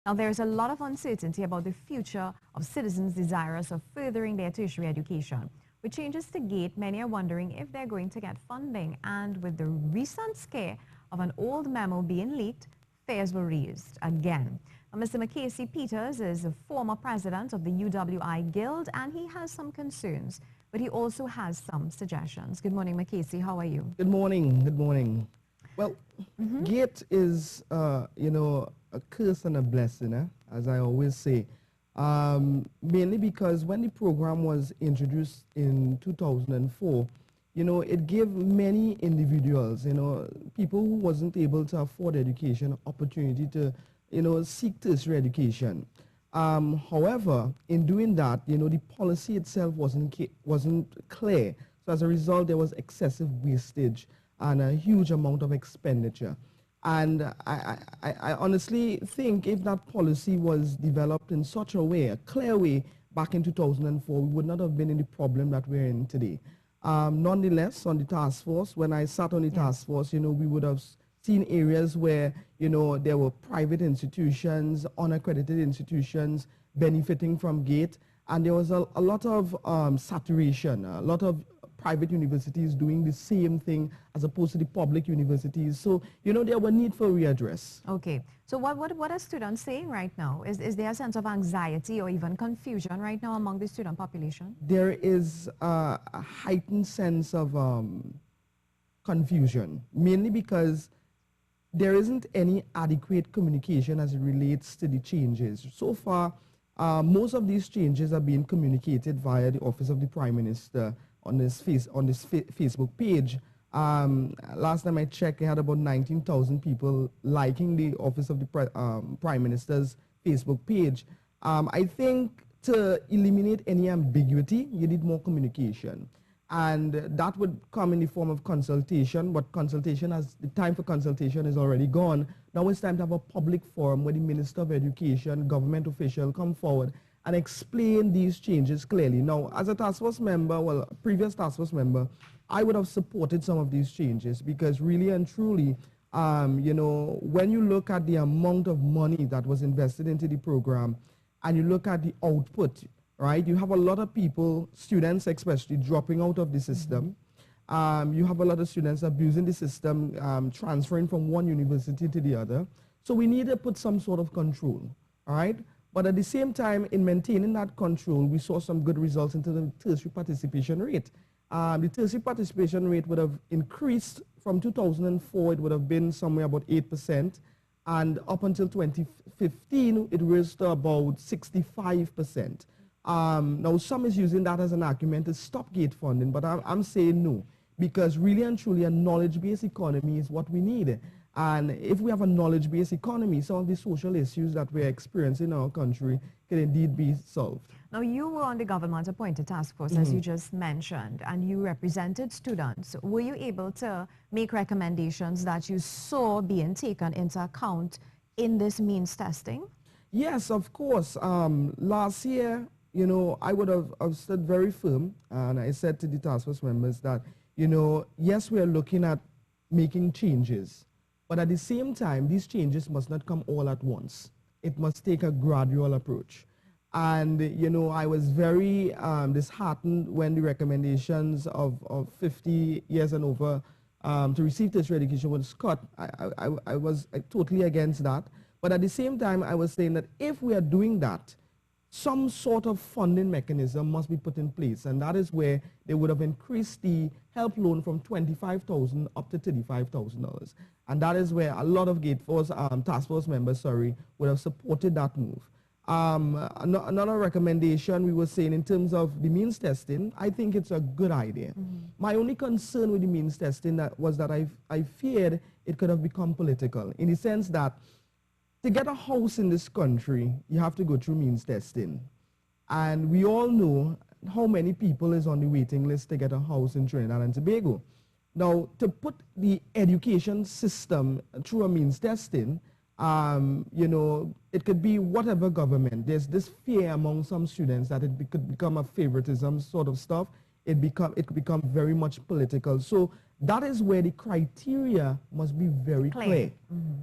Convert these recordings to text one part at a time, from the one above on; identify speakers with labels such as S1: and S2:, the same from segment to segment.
S1: Now, there is a lot of uncertainty about the future of citizens desirous of furthering their tertiary education. With changes to GATE, many are wondering if they're going to get funding. And with the recent scare of an old memo being leaked, fears were raised again. Now, Mr. Makesi Peters is a former president of the UWI Guild, and he has some concerns, but he also has some suggestions. Good morning, Makesi. How are you?
S2: Good morning. Good morning. Well, GATE is, a curse and a blessing, as I always say. Mainly because when the program was introduced in 2004, it gave many individuals, people who wasn't able to afford education, opportunity to, seek tertiary education. However, in doing that, the policy itself wasn't clear. So as a result, there was excessive wastage and a huge amount of expenditure. And I honestly think if that policy was developed in such a way, a clear way, back in 2004, we would not have been in the problem that we're in today. Nonetheless, on the task force, when I sat on the task force, we would have seen areas where, there were private institutions, unaccredited institutions benefiting from GATE, and there was a lot of saturation, a lot of private universities doing the same thing as opposed to the public universities. So, there were need for readdress.
S1: Okay. So what are students saying right now? Is there a sense of anxiety or even confusion right now among the student population?
S2: There is a heightened sense of confusion, mainly because there isn't any adequate communication as it relates to the changes. So far, most of these changes are being communicated via the Office of the Prime Minister on this Facebook page. Last time I checked, I had about 19,000 people liking the Office of the Prime Minister's Facebook page. I think to eliminate any ambiguity, you need more communication. And that would come in the form of consultation, but the time for consultation is already gone. Now it's time to have a public forum where the Minister of Education, government official come forward and explain these changes clearly. Now, as a task force member, well, previous task force member, I would have supported some of these changes because really and truly, when you look at the amount of money that was invested into the program and you look at the output, right, you have a lot of people, students especially, dropping out of the system. You have a lot of students abusing the system, transferring from one university to the other. So we need to put some sort of control, all right? But at the same time, in maintaining that control, we saw some good results into the tertiary participation rate. The tertiary participation rate would have increased from 2004, it would have been somewhere about 8%, and up until 2015, it rose to about 65%. Now, some is using that as an argument to stop GATE funding, but I'm saying no, because really and truly a knowledge-based economy is what we need. And if we have a knowledge-based economy, some of the social issues that we're experiencing in our country can indeed be solved.
S1: Now, you were on the government-appointed task force, as you just mentioned, and you represented students. Were you able to make recommendations that you saw being taken into account in this means testing?
S2: Yes, of course. Last year, I would have stood very firm, and I said to the task force members that, yes, we are looking at making changes. But at the same time, these changes must not come all at once. It must take a gradual approach. And, I was very disheartened when the recommendations of 50 years and over to receive tertiary education was cut. I was totally against that. But at the same time, I was saying that if we are doing that, some sort of funding mechanism must be put in place, and that is where they would have increased the help loan from $25,000 up to $35,000. And that is where a lot of task force members, would have supported that move. Another recommendation we were saying in terms of the means testing, I think it's a good idea. My only concern with the means testing was that I feared it could have become political, in the sense that to get a house in this country, you have to go through means testing. And we all know how many people is on the waiting list to get a house in Trinidad and Tobago. Now, to put the education system through a means testing, it could be whatever government. There's this fear among some students that it could become a favoritism sort of stuff. it could become very much political. So that is where the criteria must be very clear.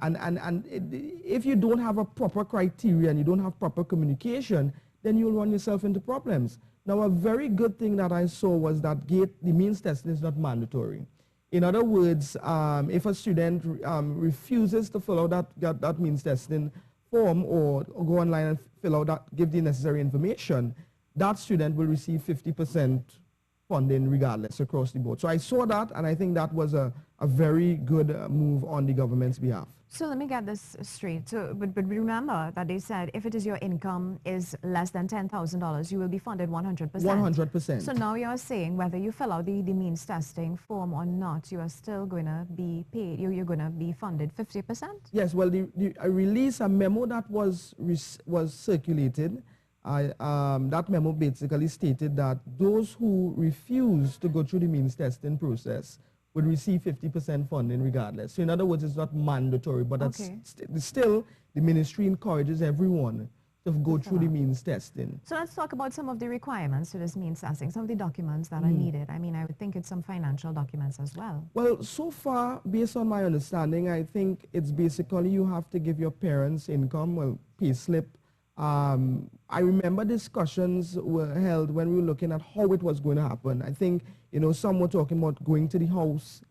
S2: If you don't have a proper criteria and you don't have proper communication, then you'll run yourself into problems. Now, a very good thing that I saw was that the means testing is not mandatory. In other words, if a student refuses to fill out that means testing form or go online and fill out give the necessary information, that student will receive 50% funding regardless across the board. So I saw that, and I think that was a very good move on the government's behalf.
S1: So let me get this straight. So, but remember that they said if it is your income is less than $10,000, you will be funded 100%.
S2: 100%.
S1: So now you're saying whether you fill out the means testing form or not, you are still going to be paid, you're going to be funded 50%?
S2: Yes, well, a memo that was circulated. That memo basically stated that those who refuse to go through the means testing process would receive 50% funding regardless. So in other words, it's not mandatory, but that's still the ministry encourages everyone to go through the means testing.
S1: So let's talk about some of the requirements to this means testing, some of the documents that are needed. I mean, I would think it's some financial documents as well.
S2: Well, so far, based on my understanding, I think it's basically you have to give your parents' income, well, pay slip. I remember discussions were held when we were looking at how it was going to happen. I think, some were talking about going to the house,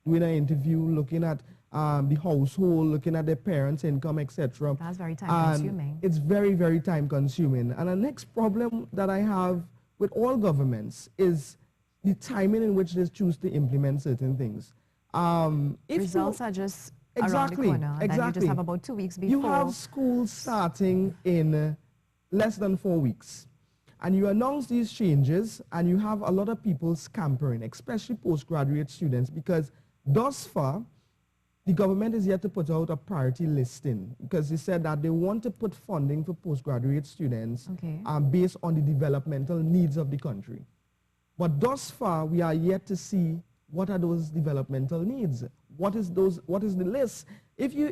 S2: doing an interview, looking at the household, looking at their parents' income, etc.
S1: That's very time-consuming.
S2: It's very, very time-consuming. And the next problem that I have with all governments is the timing in which they choose to implement certain things.
S1: Results are just around the corner, and then you just have about 2 weeks before.
S2: You have schools starting in less than 4 weeks. And you announce these changes, and you have a lot of people scampering, especially postgraduate students, because thus far, the government is yet to put out a priority listing, because they said that they want to put funding for postgraduate students based on the developmental needs of the country. But thus far, we are yet to see what are those developmental needs. What is the list? If you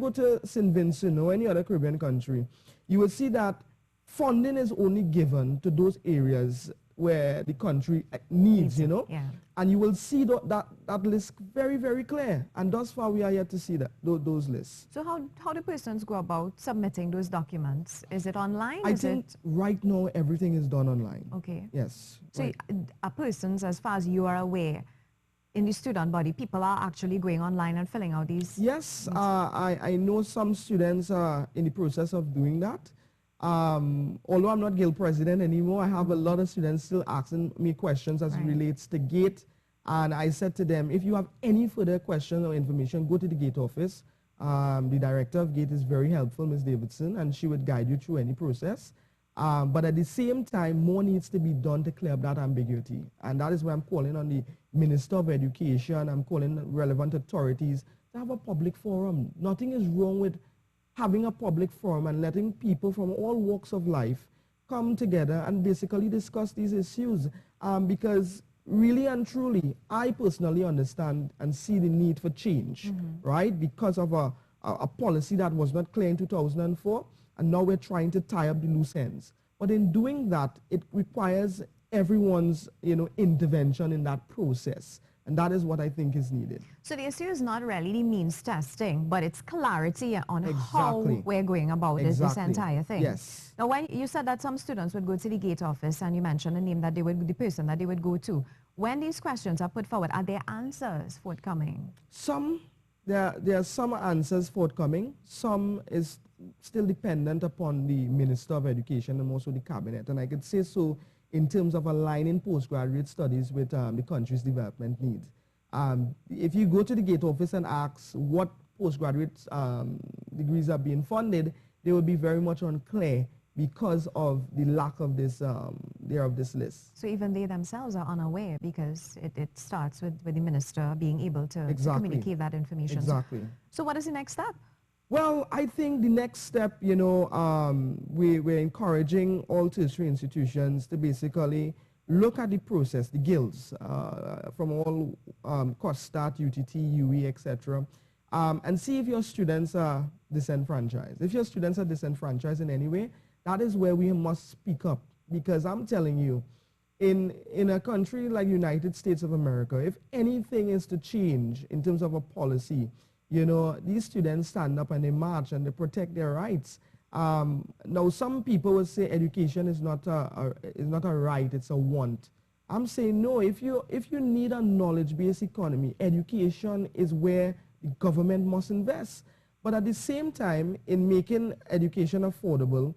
S2: go to St. Vincent or any other Caribbean country, you will see that funding is only given to those areas where the country needs, and you will see that list very, very clear. And thus far, we are yet to see those lists.
S1: So how do persons go about submitting those documents? Is it online?
S2: I think right now, everything is done online.
S1: Okay.
S2: Yes.
S1: So persons, as far as you are aware, in the student body, people are actually going online and filling out these?
S2: Yes, I know some students are in the process of doing that. Although I'm not Guild President anymore, I have a lot of students still asking me questions as it relates to GATE. And I said to them, if you have any further questions or information, go to the GATE office. The director of GATE is very helpful, Ms. Davidson, and she would guide you through any process. But at the same time, more needs to be done to clear up that ambiguity. And that is why I'm calling on the Minister of Education, I'm calling relevant authorities to have a public forum. Nothing is wrong with having a public forum and letting people from all walks of life come together and basically discuss these issues. Because really and truly, I personally understand and see the need for change, right? Because of a policy that was not clear in 2004, and now we're trying to tie up the loose ends. But in doing that, it requires everyone's, intervention in that process. And that is what I think is needed.
S1: So the issue is not really the means testing, but it's clarity on how we're going about this entire thing.
S2: Yes.
S1: Now, when you said that some students would go to the GATE office and you mentioned the name that the person that they would go to, when these questions are put forward, are there answers forthcoming?
S2: There are some answers forthcoming. Some is still dependent upon the Minister of Education and also the Cabinet. And I could say so in terms of aligning postgraduate studies with the country's development needs. If you go to the GATE office and ask what postgraduate degrees are being funded, they will be very much unclear because of the lack of this list.
S1: So even they themselves are unaware because it starts with the minister being able to communicate that information.
S2: Exactly.
S1: So what is the next step?
S2: Well, I think the next step, we're encouraging all tertiary institutions to basically look at the process, the guilds from all COSTAT, UTT, UE, etc., and see if your students are disenfranchised. If your students are disenfranchised in any way, that is where we must speak up, because I'm telling you, in a country like United States of America, if anything is to change in terms of a policy, you know, these students stand up and they march and they protect their rights. Now, some people will say education is not a right, it's a want. I'm saying no. If you need a knowledge-based economy, education is where the government must invest. But at the same time, in making education affordable,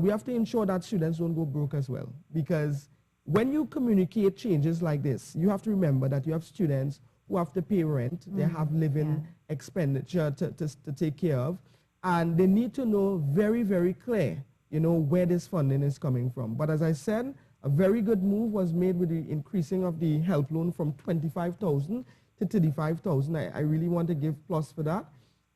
S2: we have to ensure that students don't go broke as well. Because when you communicate changes like this, you have to remember that you have students who have to pay rent, they have living expenditure to take care of, and they need to know very, very clear, you know, where this funding is coming from. But as I said, a very good move was made with the increasing of the help loan from 25,000 to 35,000. I really want to give plus for that.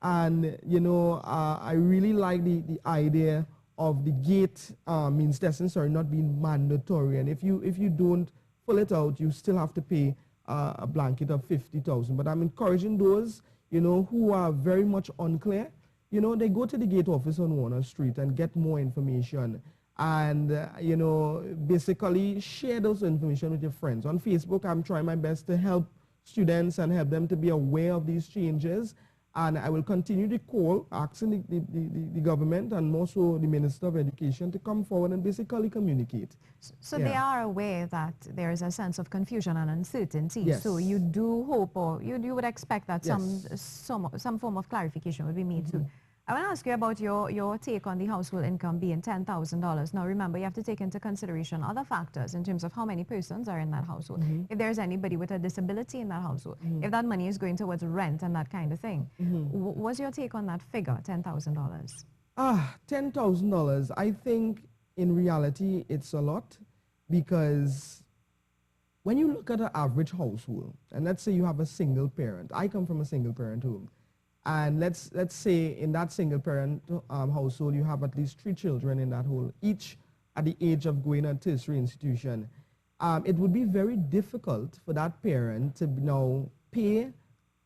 S2: And, you know, I really like the idea of the gate means testing, sorry, not being mandatory. And if you don't pull it out, you still have to pay a blanket of 50,000. But I'm encouraging those, you know, who are very much unclear, you know, they go to the gate office on Warner Street and get more information. And, you know, basically share those information with your friends. On Facebook, I'm trying my best to help students and help them to be aware of these changes. And I will continue to call, asking the government and also the Minister of Education to come forward and basically communicate.
S1: So they are aware that there is a sense of confusion and uncertainty.
S2: Yes.
S1: So you do hope, or you would expect that some form of clarification would be made too. I want to ask you about your take on the household income being $10,000. Now, remember, you have to take into consideration other factors in terms of how many persons are in that household. If there's anybody with a disability in that household, if that money is going towards rent and that kind of thing. What's your take on that figure, $10,000?
S2: $10,000. I think in reality, it's a lot, because when you look at an average household, and let's say you have a single parent. I come from a single parent home. And let's say in that single parent household, you have at least 3 children in that whole, each at the age of going to a tertiary institution. It would be very difficult for that parent to now pay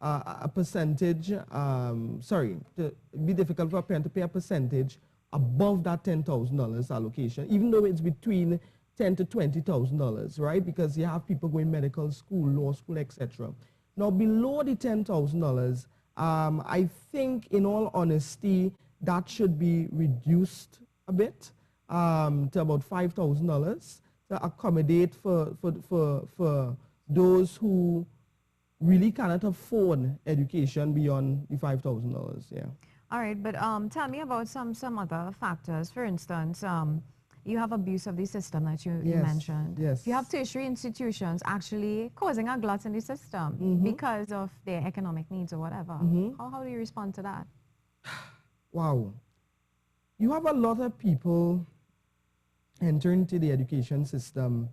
S2: a percentage, to be difficult for a parent to pay a percentage above that $10,000 allocation, even though it's between $10,000 to $20,000, right? Because you have people going medical school, law school, etc. Now, below the $10,000, I think, in all honesty, that should be reduced a bit to about $5,000 to accommodate for those who really cannot afford education beyond the $5,000. Yeah.
S1: All right, but tell me about some other factors. For instance, you have abuse of the system that you mentioned.
S2: Yes.
S1: You have tertiary institutions actually causing a glut in the system because of their economic needs or whatever. How do you respond to that?
S2: Wow. You have a lot of people enter into the education system,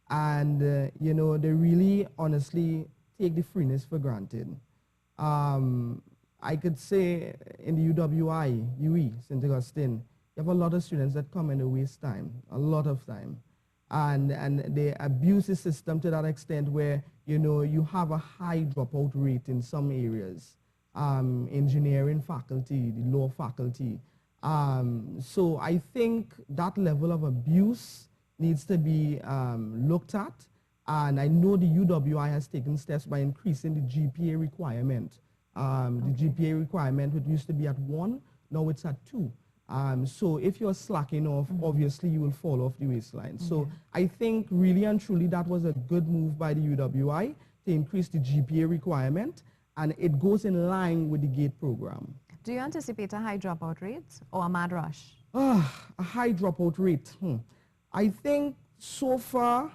S2: and, you know, they really honestly take the freeness for granted. I could say in the UWI, UE, St. Augustine, you have a lot of students that come and they waste time, a lot of time. And they abuse the system to that extent where, you know, you have a high dropout rate in some areas. Engineering faculty, the law faculty. So I think that level of abuse needs to be looked at. And I know the UWI has taken steps by increasing the GPA requirement. The GPA requirement, which used to be at 1, now it's at 2. So if you're slacking off, obviously you will fall off the waistline. So I think really and truly that was a good move by the UWI to increase the GPA requirement, and it goes in line with the GATE program.
S1: Do you anticipate a high dropout rate or a mad rush?
S2: A high dropout rate. I think so far,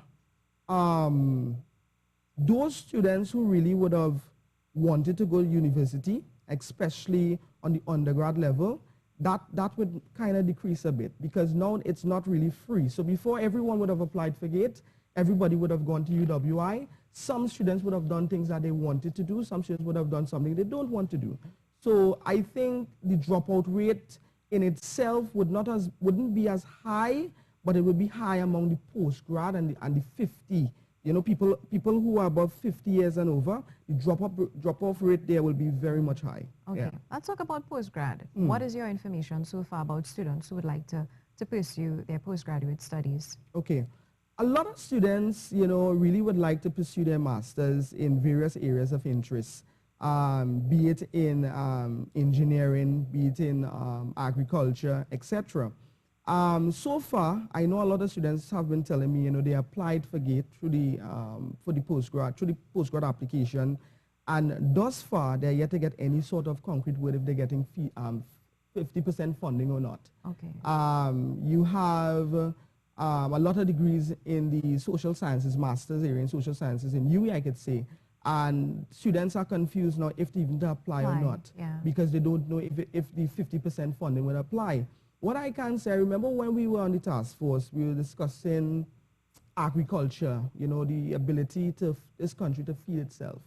S2: those students who really would have wanted to go to university, especially on the undergrad level, that would kind of decrease a bit, because now it's not really free. So before, everyone would have applied for GATE, everybody would have gone to UWI. Some students would have done things that they wanted to do, some students would have done something they don't want to do. So I think the dropout rate in itself wouldn't be as high, but it would be high among the postgrad and the 50. You know, people who are above 50 years and over, the drop-off rate there will be very much high.
S1: Okay,
S2: yeah.
S1: Let's talk about postgrad. What is your information so far about students who would like to pursue their postgraduate studies?
S2: Okay, A lot of students, really would like to pursue their masters in various areas of interest, be it in engineering, be it in agriculture, etc. So far, I know a lot of students have been telling me, they applied for GATE through the postgrad application, and thus far, they're yet to get any sort of concrete word if they're getting 50% funding or not.
S1: Okay.
S2: You have a lot of degrees in the social sciences, master's area in social sciences in UWI, I could say, and students are confused now if to even apply or not, because they don't know if the 50% funding will apply. What I can say, I remember when we were on the task force, we were discussing agriculture, the ability to this country to feed itself.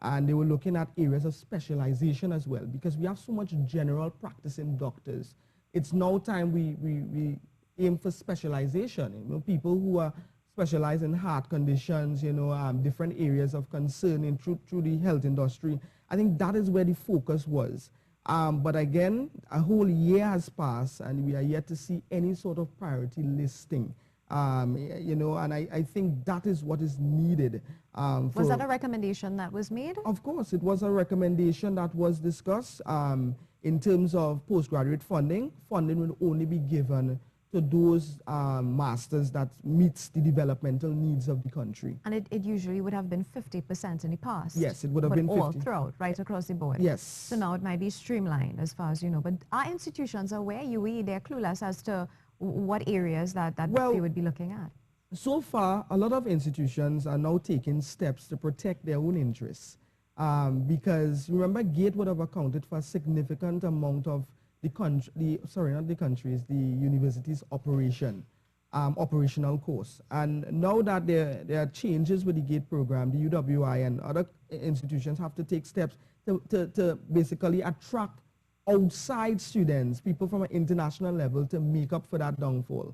S2: And they were looking at areas of specialization as well, because we have so much general practicing doctors. It's now time we aim for specialization. People who are specialized in heart conditions, different areas of concern through the health industry. I think that is where the focus was. But again, a whole year has passed and we are yet to see any sort of priority listing. And I think that is what is needed.
S1: Was that a recommendation that was made? Of
S2: course, it was a recommendation that was discussed. In terms of postgraduate funding, funding will only be given to those masters that meets the developmental needs of the country.
S1: And it usually would have been 50% in the past.
S2: Yes, it would have been 50.
S1: all throughout, right across the board.
S2: Yes.
S1: So now it might be streamlined as far as you know. But our institutions are where they're clueless as to what areas that they would be looking at.
S2: So far, a lot of institutions are now taking steps to protect their own interests. Because remember, GATE would have accounted for a significant amount of the university's operational costs. And now that there are changes with the GATE program, the UWI and other institutions have to take steps to basically attract outside students, people from an international level, to make up for that downfall.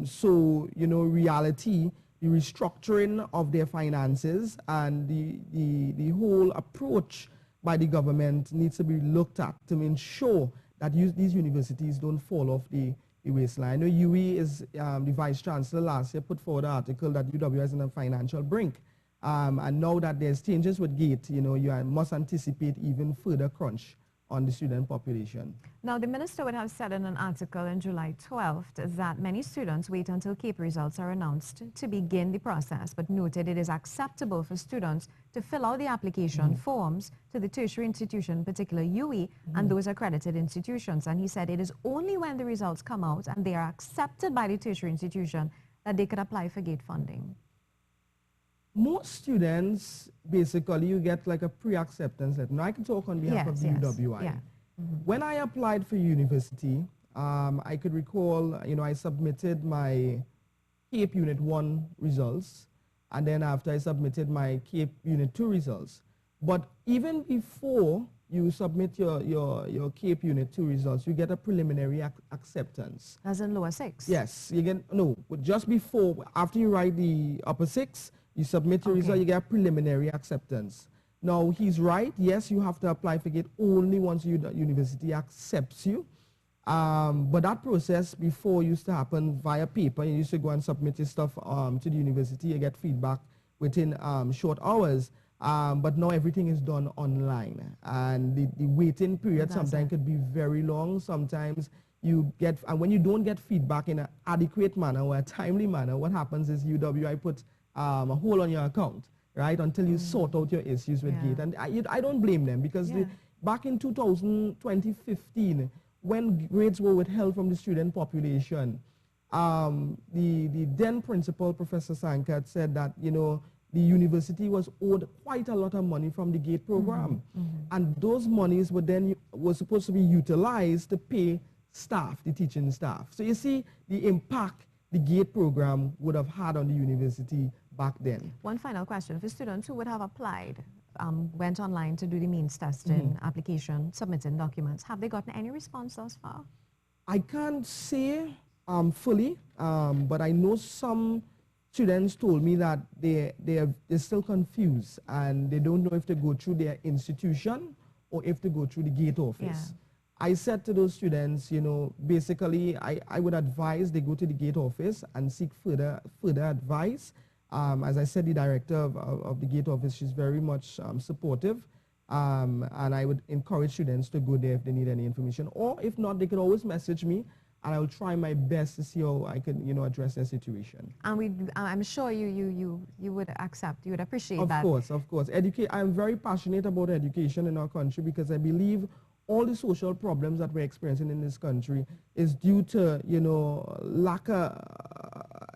S2: So, reality, the restructuring of their finances and the whole approach by the government needs to be looked at to ensure that these universities don't fall off the waistline. I know UWI is the Vice Chancellor last year put forward an article that UWI is on a financial brink. And now that there's changes with GATE, you must anticipate even further crunch on the student population.
S1: Now, the minister would have said in an article on July 12th that many students wait until CAPE results are announced to begin the process, but noted it is acceptable for students to fill out the application forms to the tertiary institution, particularly UWI, and those accredited institutions. And he said it is only when the results come out and they are accepted by the tertiary institution that they could apply for GATE funding.
S2: Most students, basically, you get like a pre-acceptance letter. Now, I can talk on behalf of the UWI.
S1: Yeah.
S2: When I applied for university, I could recall, I submitted my CAPE Unit 1 results, and then after I submitted my CAPE Unit 2 results. But even before you submit your CAPE Unit 2 results, you get a preliminary acceptance.
S1: As in lower 6?
S2: Yes. You get, no, just before, after you write the upper 6, you submit your result, you get a preliminary acceptance. Now, he's right. Yes, you have to apply for GATE only once the university accepts you. But that process before used to happen via paper. You used to go and submit your stuff to the university. You get feedback within short hours. But now everything is done online. And the waiting period sometimes could be very long. Sometimes you get, and when you don't get feedback in an adequate manner or a timely manner, what happens is UWI puts a hold on your account, right, until you sort out your issues with GATE. And I don't blame them, because back in 2015, when grades were withheld from the student population, the then principal, Professor Sankat, said that, the university was owed quite a lot of money from the GATE program. And those monies were supposed to be utilized to pay staff, the teaching staff. So you see the impact the GATE program would have had on the university back then.
S1: One final question. For students who would have applied, went online to do the means testing application, submitting documents, have they gotten any response thus far?
S2: I can't say fully, but I know some students told me that they're still confused and they don't know if to go through their institution or if to go through the GATE office. I said to those students, you know, basically I would advise they go to the gate office and seek further advice. As I said, the director of the gate office, she's very much supportive. And I would encourage students to go there if they need any information. Or if not, they can always message me, and I will try my best to see how I can, you know, address their situation.
S1: And I'm sure you would accept, you would appreciate that.
S2: Of course. I'm very passionate about education in our country because I believe all the social problems that we're experiencing in this country is due to, you know, lack of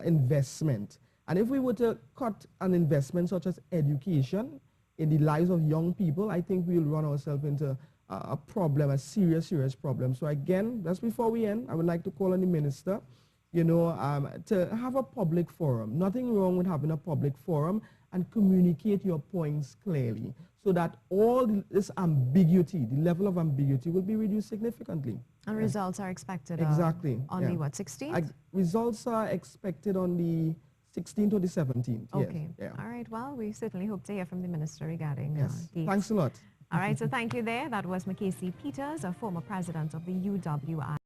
S2: investment. And if we were to cut an investment such as education in the lives of young people, I think we'll run ourselves into a problem, a serious problem. So again, just before we end, I would like to call on the minister, you know, to have a public forum. Nothing wrong with having a public forum, and communicate your points clearly so that all this ambiguity, the level of ambiguity, will be reduced significantly.
S1: And results are expected
S2: exactly
S1: on the what, 16th?
S2: Results are expected on the 16th or the 17th.
S1: Okay.
S2: Yes. Yeah.
S1: All right. Well, we certainly hope to hear from the minister regarding
S2: yes.
S1: gates.
S2: Thanks a lot.
S1: All right. So thank you there. That was Makesi Peters, a former president of the UWI.